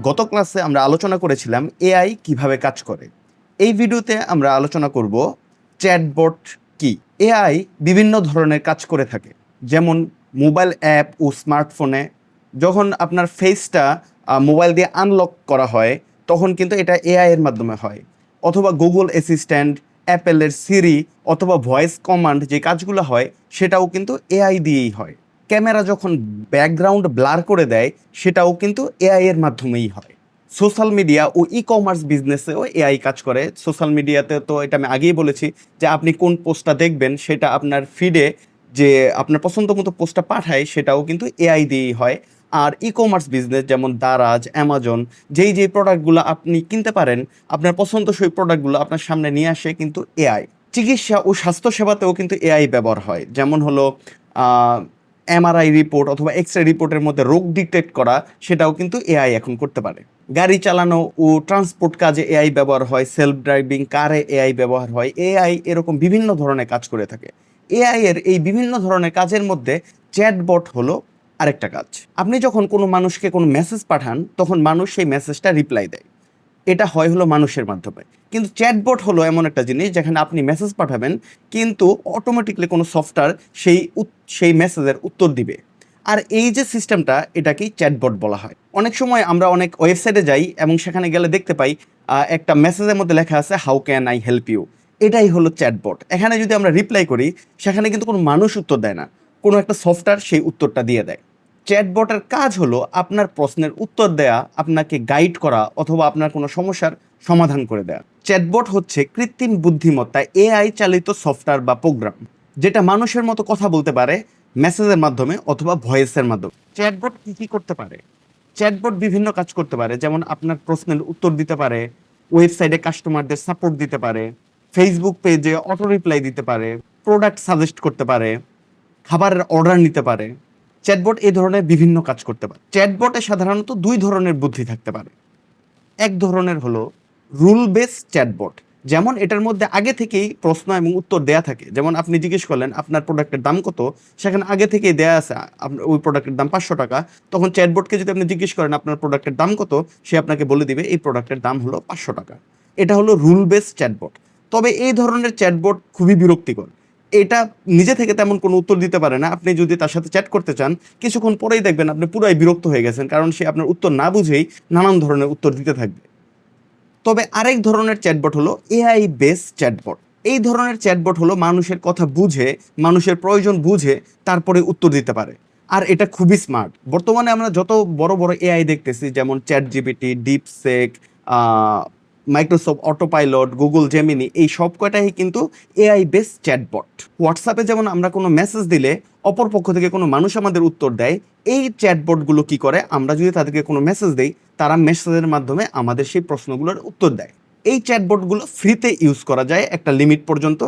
গত ক্লাসে আমরা আলোচনা করেছিলাম এআই কিভাবে কাজ করে। এই ভিডিওতে আমরা আলোচনা করব চ্যাটবট কি। এআই বিভিন্ন ধরনের কাজ করে থাকে, যেমন মোবাইল অ্যাপ ও স্মার্টফোনে যখন আপনার ফেসটা মোবাইল দিয়ে আনলক করা হয় তখন কিন্তু এটা এআই এর মাধ্যমে হয়, অথবা গুগল অ্যাসিস্ট্যান্ট, অ্যাপেলের সিরি অথবা ভয়েস কমান্ড যে কাজগুলো হয় সেটাও কিন্তু এআই দিয়েই হয়। ক্যামেরা যখন ব্যাকগ্রাউন্ড ব্লার করে দেয় সেটাও কিন্তু এআই এর মাধ্যমেই হয়। সোশ্যাল মিডিয়া ও ই কমার্স বিজনেসেও এআই কাজ করে। সোশ্যাল মিডিয়াতে তো এটা আমি আগেই বলেছি যে আপনি কোন পোস্টটা দেখবেন সেটা আপনার ফিডে যে আপনার পছন্দ মতো পোস্টটা পাঠায় সেটাও কিন্তু এআই দিয়েই হয়। আর ই কমার্স বিজনেস যেমন দারাজ, অ্যামাজন, যেই প্রোডাক্টগুলো আপনি কিনতে পারেন, আপনার পছন্দসই প্রোডাক্টগুলো আপনার সামনে নিয়ে আসে কিন্তু এআই। চিকিৎসা ও স্বাস্থ্যসেবাতেও কিন্তু এআই ব্যবহার হয়, যেমন হলো এমআরআই রিপোর্ট অথবা এক্স রে রিপোর্টের মধ্যে রোগ ডিটেক্ট করা, সেটাও কিন্তু এআই এখন করতে পারে। গাড়ি চালানো ও ট্রান্সপোর্ট কাজে এআই ব্যবহার হয়, সেলফ ড্রাইভিং কারে এআই ব্যবহার হয়। এআই এরকম বিভিন্ন ধরনের কাজ করে থাকে। এআই এর এই বিভিন্ন ধরনের কাজের মধ্যে চ্যাটবট হলো আরেকটা কাজ। আপনি যখন কোনো মানুষকে কোনো মেসেজ পাঠান তখন মানুষ সেই মেসেজটা রিপ্লাই দেয়, এটা হয় হলো মানুষের মাধ্যমে। কিন্তু চ্যাটবট হলো এমন একটা জিনিস যেখানে আপনি মেসেজ পাঠাবেন কিন্তু অটোমেটিকলি কোনো সফটওয়্যার সেই মেসেজের উত্তর দিবে। আর এই যে সিস্টেমটা, এটাকেই চ্যাটবট বলা হয়। অনেক সময় আমরা অনেক ওয়েবসাইটে যাই এবং সেখানে গেলে দেখতে পাই একটা মেসেজের মধ্যে লেখা আছে how can I help you. এটাই হলো চ্যাটবট। এখানে যদি আমরা রিপ্লাই করি সেখানে কিন্তু কোনো মানুষ উত্তর দেয় না, কোনো একটা সফটওয়্যার সেই উত্তরটা দিয়ে দেয়। চ্যাটবটের কাজ হলো আপনার প্রশ্নের উত্তর দেয়া, আপনাকে গাইড করা অথবা আপনার কোনো সমস্যার সমাধান করে দেয়া। চ্যাটবট হচ্ছে কৃত্রিম বুদ্ধিমত্তা এআই চালিত সফটওয়্যার বা প্রোগ্রাম, যেটা মানুষের মতো কথা বলতে পারে মেসেজের মাধ্যমে অথবা ভয়েসের মাধ্যমে। চ্যাটবট কি করতে পারে? চ্যাটবট বিভিন্ন কাজ করতে পারে, যেমন আপনার প্রশ্নের উত্তর দিতে পারে, ওয়েবসাইটে কাস্টমারদের সাপোর্ট দিতে পারে, ফেসবুক পেজে অটো রিপ্লাই দিতে পারে, প্রোডাক্ট সাজেস্ট করতে পারে, খাবারের অর্ডার নিতে পারে। চ্যাটবট এই ধরনের বিভিন্ন কাজ করতে পারে। চ্যাটবটে সাধারণত দুই ধরনের বুদ্ধি থাকতে পারে। এক ধরনের হলো রুল বেস চ্যাটবট, যেমন এটার মধ্যে আগে থেকেই প্রশ্ন এবং উত্তর দেয়া থাকে। যেমন আপনি জিজ্ঞেস করলেন আপনার প্রোডাক্টের দাম কত, সেখানে আগে থেকেই দেয়া আছে আপনার ওই প্রোডাক্টের দাম 500 টাকা। তখন চ্যাটবটকে যদি আপনি জিজ্ঞেস করেন আপনার প্রোডাক্টের দাম কত, সে আপনাকে বলে দিবে এই প্রোডাক্টের দাম হলো 500 টাকা। এটা হলো রুল বেস চ্যাটবট। তবে এই ধরনের চ্যাটবট খুবই বিরক্তিকর। এটা নিজে থেকে তেমন কোনো উত্তর দিতে পারে না। আপনি যদি তার সাথে চ্যাট করতে চান, কিছুক্ষণ পরেই দেখবেন আপনি পুরাই বিরক্ত হয়ে গেছেন, কারণ সে আপনার উত্তর না বুঝেই নানান ধরনের উত্তর দিতে থাকবে। তবে আরেক ধরনের চ্যাটবট হলো এআই বেস চ্যাটবট। এই ধরনের চ্যাটবট হলো মানুষের কথা বুঝে, মানুষের প্রয়োজন বুঝে তারপরে উত্তর দিতে পারে। আর এটা খুবই স্মার্ট। বর্তমানে আমরা যত বড় বড় এআই দেখতেছি, যেমন chat GPT, DeepSeek, Microsoft autopilot, Google Gemini, এই সব কয়টাই কিন্তু এআই বেস চ্যাটবট। হোয়াটসঅ্যাপে যেমন আমরা কোনো মেসেজ দিলে অপর পক্ষ থেকে কোনো মানুষ আমাদের উত্তর দেয়, এই চ্যাটবটগুলো কি করে, আমরা যদি তাদেরকে কোনো মেসেজ দেই তারা মেসেজের মাধ্যমে আমাদের সেই প্রশ্নগুলোর উত্তর দেয়। এই চ্যাটবটগুলো ফ্রিতে ইউজ করা যায় একটা লিমিট পর্যন্ত।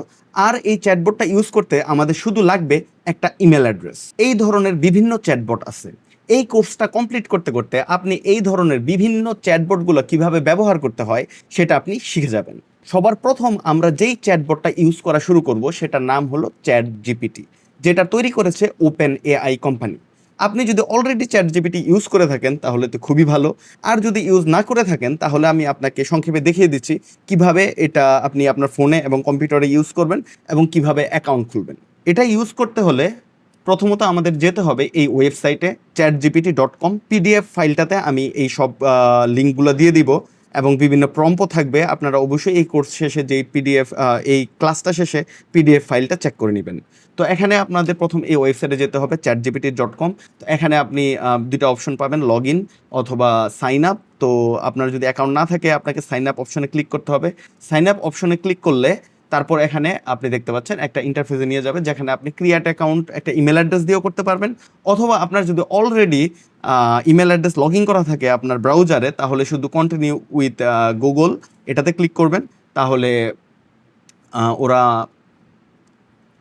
আর এই চ্যাটবটটা ইউজ করতে আমাদের শুধু লাগবে একটা ইমেল অ্যাড্রেস। এই ধরনের বিভিন্ন চ্যাটবট আছে। এই কোর্সটা কমপ্লিট করতে করতে আপনি এই ধরনের বিভিন্ন চ্যাটবটগুলো কিভাবে ব্যবহার করতে হয় সেটা আপনি শিখে যাবেন। সবার প্রথম আমরা যেই চ্যাটবটটা ইউজ করা শুরু করব সেটার নাম হলো চ্যাট জিপিটি, যেটা তৈরি করেছে ওপেন এআই কোম্পানি। আপনি যদি অলরেডি চ্যাট জিপিটি ইউজ করে থাকেন তাহলে তো খুবই ভালো। আর যদি ইউজ না করে থাকেন তাহলে আমি আপনাকে সংক্ষেপে দেখিয়ে দিচ্ছি কিভাবে এটা আপনি আপনার ফোনে এবং কম্পিউটারে ইউজ করবেন এবং কিভাবে অ্যাকাউন্ট খুলবেন। এটা ইউজ করতে হলে প্রথমত আমাদের যেতে হবে এই ওয়েবসাইটে chatgpt.com। পিডিএফ ফাইলটাতে আমি এই সব লিঙ্কগুলো দিয়ে দিব এবং বিভিন্ন প্রম্পও থাকবে। আপনারা অবশ্যই এই কোর্স শেষে যেই পিডিএফ, এই ক্লাসটা শেষে পিডিএফ ফাইলটা চেক করে নেবেন। তো এখানে আপনাদের প্রথম এই ওয়েবসাইটে যেতে হবে chatgpt.com। তো এখানে আপনি দুটো অপশন পাবেন, লগ ইন অথবা সাইন আপ। তো আপনার যদি অ্যাকাউন্ট না থাকে আপনাকে সাইন আপ অপশনে ক্লিক করতে হবে। সাইন আপ অপশনে ক্লিক করলে তারপর এখানে আপনি দেখতে পাচ্ছেন একটা ইন্টারফেসে নিয়ে যাবে, যেখানে আপনি ক্রিয়েট অ্যাকাউন্ট একটা ইমেল অ্যাড্রেস দিয়েও করতে পারবেন, অথবা আপনার যদি already email address log in করা থাকে আপনার ব্রাউজারে তাহলে শুধু কন্টিনিউ উইথ গুগল এটাতে ক্লিক করবেন। তাহলে ওরা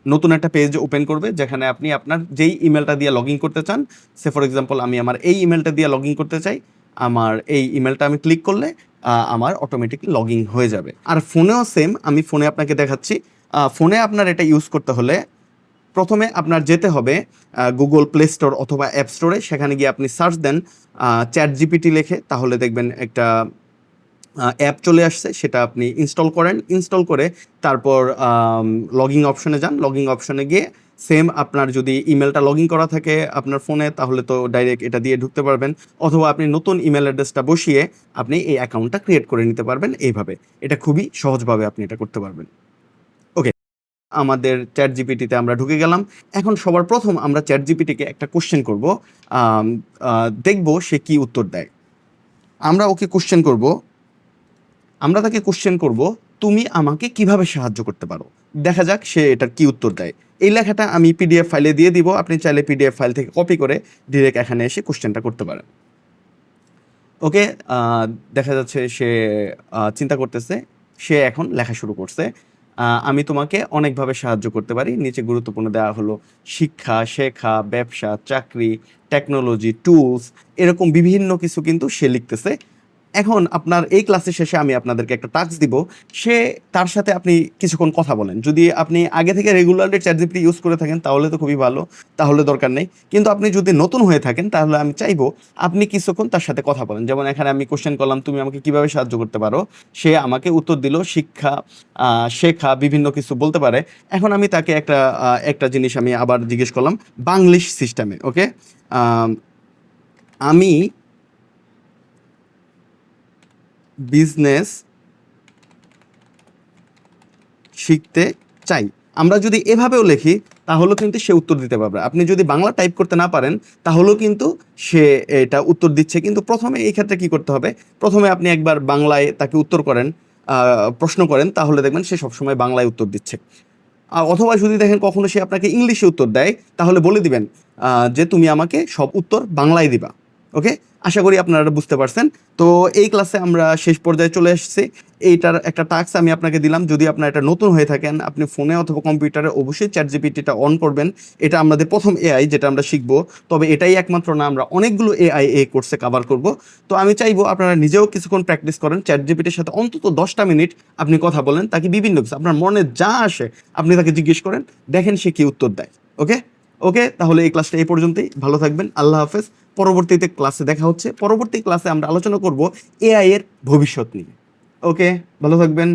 নতুন একটা পেজ ওপেন করবে যেখানে আপনি আপনার যেই ইমেলটা দিয়ে লগ ইন করতে চান, সে ফর এক্সাম্পল আমি আমার এই ইমেলটা দিয়ে লগ ইন করতে চাই, আমার এই ইমেলটা আমি ক্লিক করলে আমার অটোমেটিকলি লগ ইন হয়ে যাবে। আর ফোনেও সেম, আমি ফোনে আপনাকে দেখাচ্ছি। ফোনে আপনার এটা ইউজ করতে হলে প্রথমে আপনার যেতে হবে গুগল প্লে স্টোর অথবা অ্যাপ স্টোরে, সেখানে গিয়ে আপনি সার্চ দেন চ্যাট জিপিটি লিখে, তাহলে দেখবেন একটা অ্যাপ চলে আসছে, সেটা আপনি ইনস্টল করেন। ইনস্টল করে তারপর লগইন অপশনে যান। লগইন অপশনে গিয়ে সেম আপনার যদি ইমেলটা লগ ইন করা থাকে আপনার ফোনে, তাহলে তো ডাইরেক্ট এটা দিয়ে ঢুকতে পারবেন, অথবা আপনি নতুন ইমেল অ্যাড্রেসটা বসিয়ে আপনি এই অ্যাকাউন্টটা ক্রিয়েট করে নিতে পারবেন। এইভাবে এটা খুবই সহজভাবে আপনি এটা করতে পারবেন। ওকে, আমাদের চ্যাট জিপিটিতে আমরা ঢুকে গেলাম। এখন সবার প্রথম আমরা চ্যাট জিপিটিকে একটা কোশ্চেন করব, দেখব সে কি উত্তর দেয়। আমরা ওকে কোশ্চেন করব, আমরা তাকে কোশ্চেন করব, তুমি আমাকে কিভাবে সাহায্য করতে পারো। দেখা যাক সে এটার কি উত্তর দেয়। এই লেখাটা আমি পিডিএফ ফাইলে দিয়ে দিব, আপনি চাইলে পিডিএফ ফাইল থেকে কপি করে ডিরেক্ট এখানে এসে কোশ্চেনটা করতে পারেন। ওকে, দেখা যাচ্ছে সে চিন্তা করতেছে, সে এখন লেখা শুরু করছে। আমি তোমাকে অনেকভাবে সাহায্য করতে পারি। নিচে গুরুত্বপূর্ণ দেওয়া হলো শিক্ষা, শেখা, ব্যবসা, চাকরি, টেকনোলজি, টুলস, এরকম বিভিন্ন কিছু কিন্তু সে লিখতেছে। এখন আপনার এই ক্লাসের শেষে আমি আপনাদেরকে একটা টাস্ক দিব, সে তার সাথে আপনি কিছুক্ষণ কথা বলেন। যদি আপনি আগে থেকে রেগুলারলি চ্যাটজিপিটি ইউজ করে থাকেন তাহলে তো খুবই ভালো, তাহলে দরকার নেই। কিন্তু আপনি যদি নতুন হয়ে থাকেন তাহলে আমি চাইবো আপনি কিছুক্ষণ তার সাথে কথা বলেন। যেমন এখানে আমি কোশ্চেন করলাম, তুমি আমাকে কিভাবে সাহায্য করতে পারো, সে আমাকে উত্তর দিল শিক্ষা, শেখা, বিভিন্ন কিছু বলতে পারে। এখন আমি তাকে একটা জিনিস আমি আবার জিজ্ঞেস করলাম বাংলিশ সিস্টেমে। ওকে, আমি বিজনেস শিখতে চাই। আমরা যদি এভাবেও লিখি তাহলেও কিন্তু সে উত্তর দিতে পারবে। আপনি যদি বাংলা টাইপ করতে না পারেন তাহলেও কিন্তু সে এটা উত্তর দিচ্ছে। কিন্তু প্রথমে এই ক্ষেত্রে কি করতে হবে, প্রথমে আপনি একবার বাংলায় তাকে উত্তর করেন, প্রশ্ন করেন, তাহলে দেখবেন সে সবসময় বাংলায় উত্তর দিচ্ছে। অথবা যদি দেখেন কখনো সে আপনাকে ইংলিশে উত্তর দেয় তাহলে বলে দিবেন যে তুমি আমাকে সব উত্তর বাংলায় দিবা। ওকে, আশা করি আপনারা বুঝতে পারছেন। তো এই ক্লাসে আমরা শেষ পর্যায়ে চলে এসেছি। এইটার একটা টাস্ক আমি আপনাকে দিলাম, যদি আপনার এটা নতুন হয়ে থাকেন আপনি ফোনে অথবা কম্পিউটারে অবশ্যই চ্যাট জিপিটিটা অন করবেন। এটা আমাদের প্রথম এআই যেটা আমরা শিখবো, তবে এটাই একমাত্র না, আমরা অনেকগুলো এআই এই কোর্সে কভার করব। তো আমি চাইবো আপনারা নিজেও কিছুক্ষণ প্র্যাকটিস করেন, চ্যাট জিপিটির সাথে অন্তত 10টা মিনিট আপনি কথা বলেন, তাকে বিভিন্ন কিছু আপনার মনে যা আসে আপনি তাকে জিজ্ঞেস করেন, দেখেন সে কি উত্তর দেয়। ওকে ওকে, তাহলে এই ক্লাসটা এই পর্যন্তই। ভালো থাকবেন, আল্লাহ হাফেজ। পরবর্তীতে ক্লাসে দেখা হচ্ছে। পরবর্তী ক্লাসে আমরা আলোচনা করব এআই এর ভবিষ্যৎ নিয়ে। ওকে, ভালো থাকবেন।